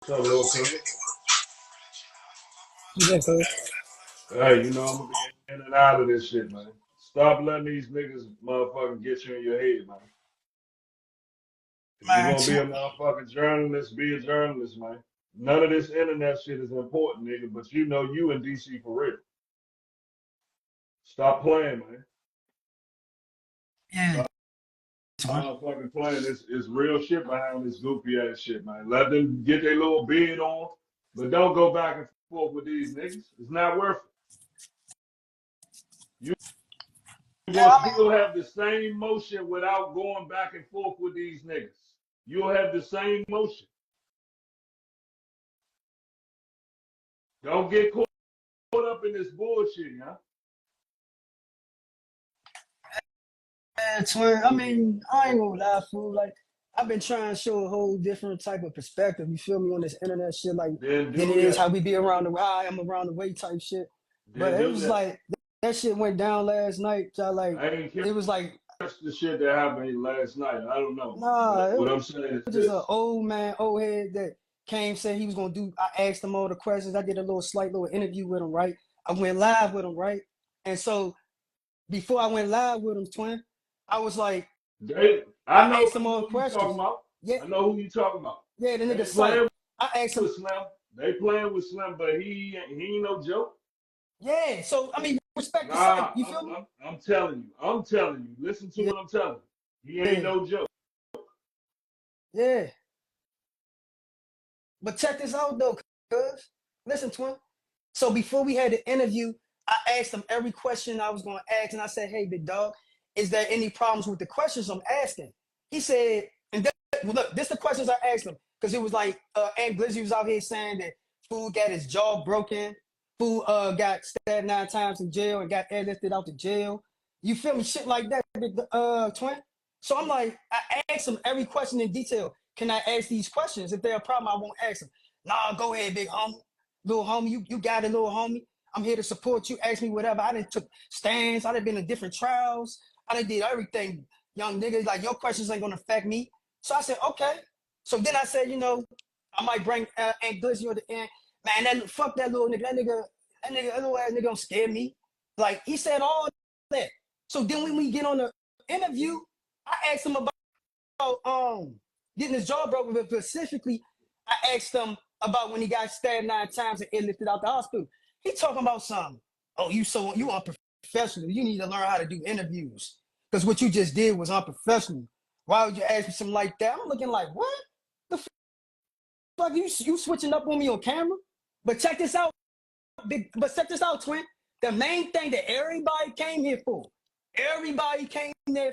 What's up, little cuz? Yeah, so Hey, I'm gonna be in and out of this shit, man. Stop letting these niggas motherfucking get you in your head, man. If you're man, gonna be a motherfucking journalist, be a journalist, man. None of this internet shit is important, nigga, but you in DC for real. Stop playing, man. yeah, Stop motherfucking playing. It's real shit behind this goofy ass shit, man. Let them get their little bid on, but don't go back and forth with these niggas. It's not worth it. You're yeah. gonna I mean, still have the same motion without going back and forth with these niggas. You'll have the same motion. Don't get caught up in this bullshit, huh? man, twin. I mean, I ain't gonna lie, fool. Like, I've been trying to show a whole different type of perspective. You feel me on this internet shit, like Then than it do is that. how we be around the way. I am around the way type shit. But Then it do was that. like that shit went down last night. So like, I ain't it was like, catch the shit that happened last night. I don't know. But nah, it what was I'm saying is just an this. old man, old head that came said he was gonna do. I asked him all the questions. I did a little slight little interview with him, right? I went live with him, right? And so before I went live with him, twin, I was like. I I know asked him all who you talking questions. about. Yeah, I know who you talking about. yeah, the They nigga sight. playing I asked him, with Slim. They playing with Slim, but he ain't no joke. yeah. So I mean, respect the sight. Nah, You I'm, feel me? I'm, I'm telling you. I'm telling you. Listen to Yeah, what I'm telling you. He ain't yeah, no joke. yeah. But check this out though, cuz. Listen, twin. So before we had the interview, I asked him every question I was gonna ask, and I said, "Hey, big dog, is there any problems with the questions I'm asking?" He said, and well, look, this the questions I asked him because it was like, Aunt Glizzy was out here saying that fool got his jaw broken, fool got stabbed 9 times in jail and got airlifted out to jail. You feel me? Shit like that, twin. So I'm like, I asked him every question in detail. Can I ask these questions? If they're a problem, I won't ask them. Nah, go ahead, big homie. Little homie, you got it, little homie. I'm here to support you. Ask me whatever. I done took stands. I done been in different trials. I done did everything. Young niggas, like your questions ain't gonna affect me. So I said, okay. So then I said, I might bring Aunt Glizzy at the end. Man, fuck that little nigga. That little ass nigga don't scare me. Like he said all that. So then when we get on the interview, I asked him about getting his jaw broken, but specifically, I asked him about when he got stabbed 9 times and airlifted out the hospital. He talking about something. Oh, you unprofessional. You need to learn how to do interviews because what you just did was unprofessional. Why would you ask me something like that? I'm looking like, what the fuck? You switching up on me on camera? But check this out, but check this out, twin. The main thing that everybody came there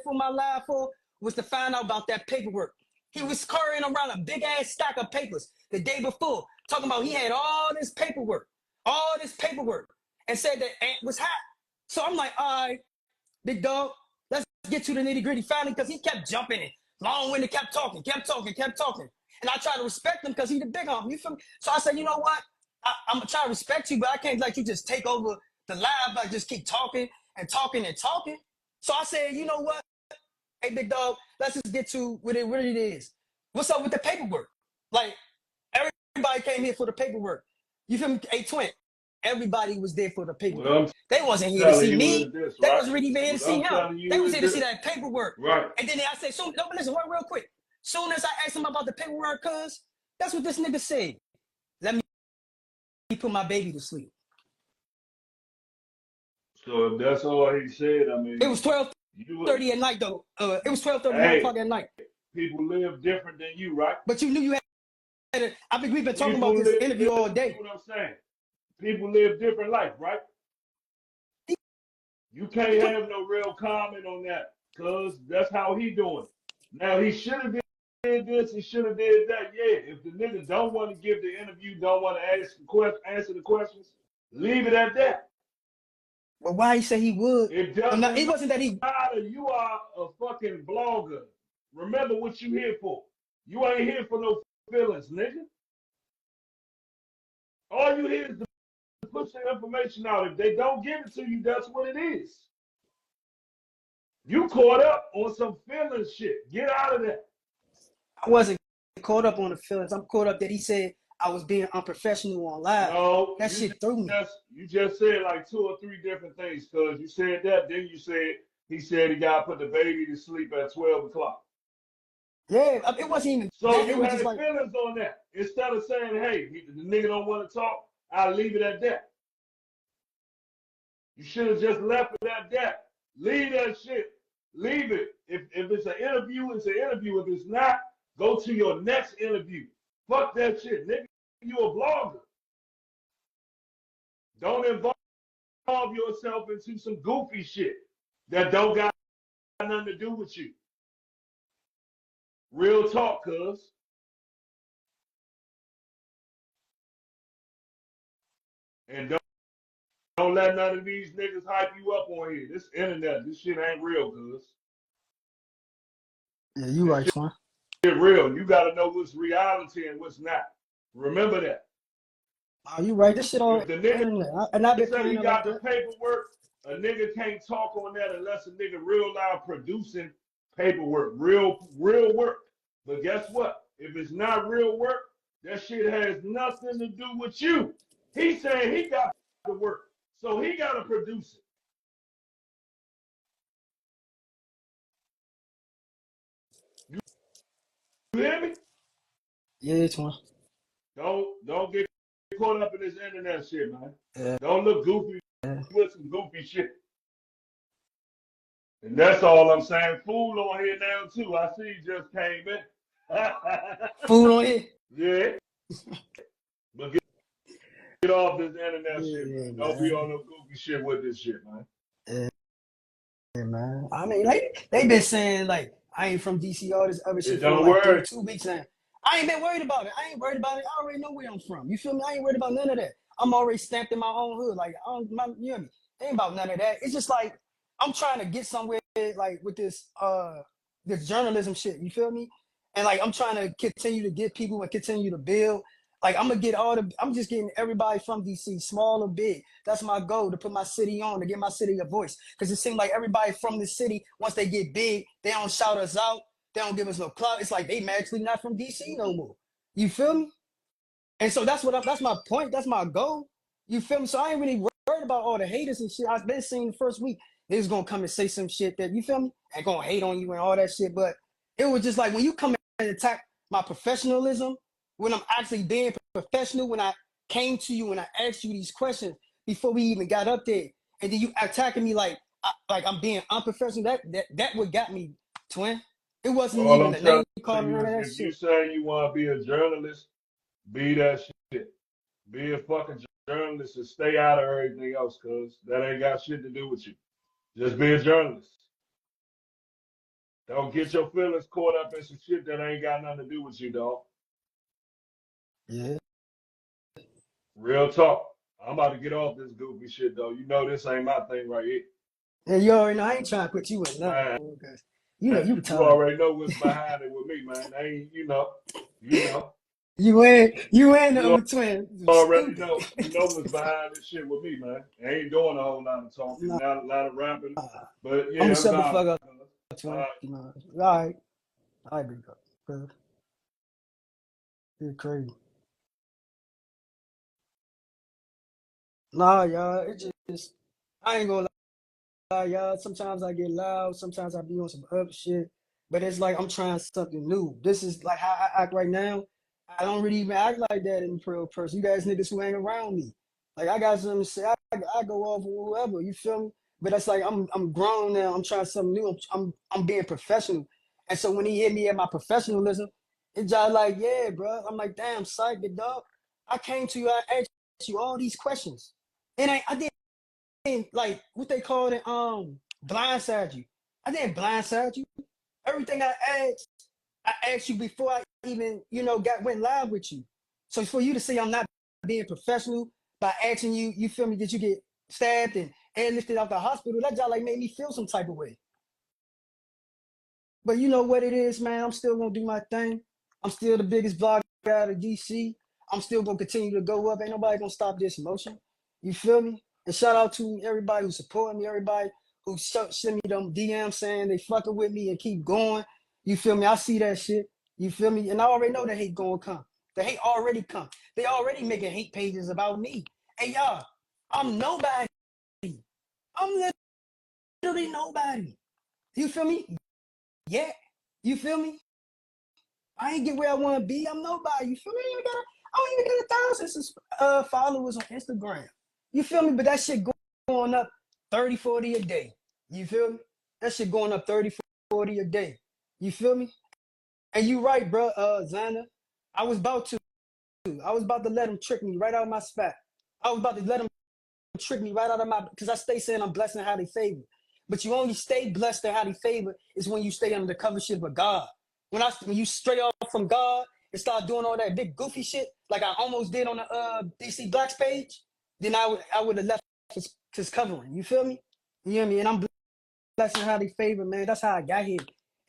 for my live for, was to find out about that paperwork. He was carrying around a big ass stack of papers the day before, talking about he had all this paperwork, and said that Ant was hot. So I'm like, all right, big dog, let's get to the nitty gritty finally, because he kept jumping in. Long winded, kept talking, kept talking, kept talking. And I try to respect him because he's the big homie. You feel me? So I said, you know what? I'm gonna try to respect you, but I can't let you just take over the live, like just keep talking and talking and talking. So I said, you know what? Hey, big dog, let's just get to what it is. What's up with the paperwork? Like, everybody came here for the paperwork. You feel me? Hey, twin, everybody was there for the What paperwork. I'm They wasn't here to telling see you me. is this, They right? wasn't really even here to What see I'm him. telling They you was is here to see this, that paperwork. right? And then I said, no, but listen, real quick. Soon as I asked him about the paperwork, cuz, that's what this nigga said. Let me put my baby to sleep. So if that's all he said, I It mean, was twelve you would, thirty at night, though. It was 12:30, 1 hey, o'clock at night. people live different than you, right? But you knew you had it. I think we've been talking about People this live, interview all listen to day. what I'm saying. People live different life, right? You can't have no real comment on that, cause that's how he doing it. Now he should have did this, he should have did that. Yeah, if the nigga don't want to give the interview, don't want to answer the questions, leave it at that. But why he said he would? It No, doesn't it wasn't that he. matter. You are a fucking blogger. Remember what you here for. You ain't here for no feelings, nigga. All you here is to push the information out. If they don't give it to you, that's what it is. You caught up on some feelings shit. Get out of that. I wasn't caught up on the feelings. I'm caught up that he said I was being unprofessional on live. No, That shit threw me. you just said like 2 or 3 different things, cuz you said that, then you said he said he gotta put the baby to sleep at 12 o'clock. Yeah, it wasn't even So that. It you was had just like, feelings on that. Instead of saying, hey, the nigga don't want to talk, I'll leave it at that. You should have just left it at that. Leave that shit. Leave it. If it's an interview, it's an interview. If it's not, go to your next interview. Fuck that shit. Nigga, you a blogger. Don't involve yourself into some goofy shit that don't got nothing to do with you. Real talk, cuz. And don't let none of these niggas hype you up on here. This internet, this shit ain't real, cuz. yeah, you This right, Twan. shit real. You gotta know what's reality and what's not. Remember that. Oh, you right. This shit on If the the nigga internet, and I've been say playing he it like got the that. paperwork, a nigga can't talk on that unless a nigga real loud producing paperwork, real work. But guess what? If it's not real work, that shit has nothing to do with you. He's saying he got the work, so he got to produce it. You hear me? Yeah, Twan. Don't get caught up in this internet shit, man. Yeah. Don't look goofy with some goofy shit. And that's all I'm saying. Fool on here now too. I see you just came in. Food on here. Yeah, but get off this internet shit, Yeah, man. Don't be man. on no goofy shit with this shit, man. Yeah, man. I mean, like they been saying like I ain't from DC, all this other It shit for don't like worry. 2 weeks now. I ain't been worried about it. I ain't worried about it. I already know where I'm from. You feel me? I ain't worried about none of that. I'm already stamped in my own hood. Like I don't, you know me. It ain't about none of that. It's just like I'm trying to get somewhere like with this journalism shit. You feel me? And like I'm trying to continue to get people and continue to build. Like I'm just getting everybody from DC, small or big. That's my goal, to put my city on, to get my city a voice. Because it seems like everybody from the city, once they get big, they don't shout us out. They don't give us no clout. It's like they magically not from DC no more. You feel me? And so that's my point. That's my goal. You feel me? So I ain't really worried about all the haters and shit. I've been seeing the first week, they was gonna come and say some shit that, you feel me, and gonna hate on you and all that shit. But it was just like when you come and attack my professionalism, when I'm actually being professional, when I came to you and I asked you these questions before we even got up there, and then you attacking me like I'm being unprofessional. That what got me, twin. It wasn't All even I'm the telling name calling, you none of is that if you shit. say you want to be a journalist, be that shit. Be a fucking journalist and stay out of everything else, cuz that ain't got shit to do with you. Just be a journalist. Don't get your feelings caught up in some shit that ain't got nothing to do with you, dog. Yeah. Real talk. I'm about to get off this goofy shit, though. You know this ain't my thing right here. And you already know I ain't trying to put you in nothing, Man, because you know you you retarded. already know what's behind it with me, man. I ain't, you know, You ain't you no twin. You already stupid. know. You know what's behind this shit with me, man. I ain't doing a whole lot of talking, Nah, not a lot of rapping. But I'm gonna yeah, I'm shut the gone. fuck up, All twin. right. You know, all right, I agree, bro. You're crazy. Nah, y'all, it just I ain't gonna y'all. Sometimes I get loud. Sometimes I be on some other shit. But it's like I'm trying something new. This is like how I act right now. I don't really even act like that in real person. You guys niggas who ain't around me. Like I got something to say. I go off with whoever. You feel me? But that's like I'm grown now. I'm trying something new. I'm being professional. And so when he hit me at my professionalism, it's just like, yeah, bro. I'm like, damn, psych, big dog. I came to you. I asked you all these questions. And I didn't like what they call it, blindside you. I didn't blindside you. Everything I asked you before I even, went live with you. So for you to say I'm not being professional by asking you, you feel me, did you get stabbed and airlifted out the hospital? That just like made me feel some type of way. But you know what it is, man. I'm still gonna do my thing. I'm still the biggest blogger out of DC. I'm still gonna continue to go up. Ain't nobody gonna stop this motion. You feel me? And shout out to everybody who's supporting me, everybody who send me them DMs saying they fucking with me and keep going. You feel me? I see that shit. You feel me? And I already know that hate gonna come. The hate already come. They already making hate pages about me. Hey y'all, I'm nobody. I'm literally nobody. You feel me? Yeah. You feel me? I ain't get where I want to be. I'm nobody. You feel me? I don't even got 1,000 followers on Instagram. You feel me? But that shit going up 30, 40 a day. You feel me? That shit going up 30, 40 a day. You feel me? And you right, bro, Xander. I was about to. I was about to let him trick me right out of my spot. I was about to let him trick me right out of my, because I stay saying I'm blessed and highly favored. But you only stay blessed and highly favored is when you stay under the covership of God. When you stray off from God and start doing all that big goofy shit, like I almost did on the DC Blacks page, then I would have left his covering. You feel me? You know what I mean? And I'm blessed and highly favored, man. That's how I got here.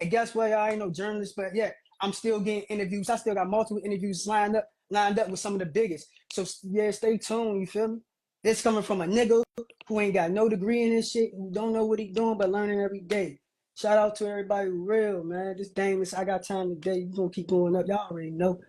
And guess what? I ain't no journalist, but yeah, I'm still getting interviews. I still got multiple interviews lined up with some of the biggest. So yeah, stay tuned. You feel me? This coming from a nigga who ain't got no degree in this shit, who don't know what he doing, but learning every day. Shout out to everybody who real, man. This game is, I got time today. You gonna keep going up. Y'all already know.